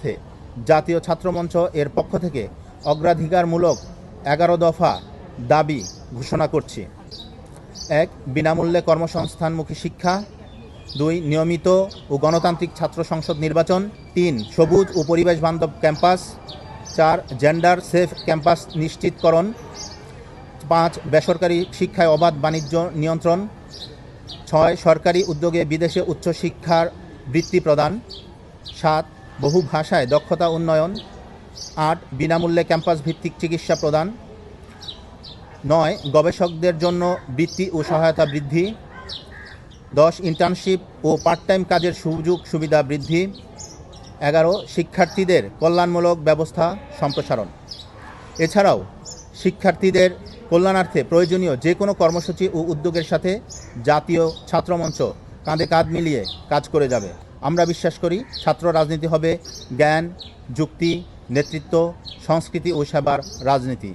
স্বার্থে জাতীয় ছাত্রমঞ্চ এর পক্ষ থেকে অগ্রাধিকারমূলক 11 দফা দাবি ঘোষণা করছি। 1. বিনামূল্যে কর্মসংস্থানমুখী শিক্ষা। 2. নিয়মিত ও গণতান্ত্রিক ছাত্র সংসদ নির্বাচন। 3. সবুজ ও পরিবেশ বান্ধব ক্যাম্পাস। 4. জেন্ডার সেফ ক্যাম্পাস নিশ্চিতকরণ। 5. বেসরকারি শিক্ষায় অবাধ বাণিজ্য নিয়ন্ত্রণ। 6. সরকারি উদ্যোগে বিদেশে উচ্চশিক্ষার বৃত্তি প্রদান। 7. বহু ভাষায় দক্ষতা উন্নয়ন। 8. বিনামূল্যে ক্যাম্পাস ভিত্তিক চিকিৎসা প্রদান। 9. গবেষকদের জন্য বৃত্তি ও সহায়তা বৃদ্ধি। 10. ইন্টার্নশিপ ও পার্ট টাইম কাজের সুযোগ সুবিধা বৃদ্ধি। 11. শিক্ষার্থীদের কল্যাণমূলক ব্যবস্থা সম্প্রসারণ। এছাড়াও শিক্ষার্থীদের কল্যাণার্থে প্রয়োজনীয় যে কোনো কর্মসূচি ও উদ্যোগের সাথে জাতীয় ছাত্রমঞ্চ কাঁধে কাঁধ মিলিয়ে কাজ করে যাবে। আমরা বিশ্বাস করি ছাত্র রাজনীতি হবে জ্ঞান, যুক্তি, নেতৃত্ব, সংস্কৃতি ও সেবার রাজনীতি।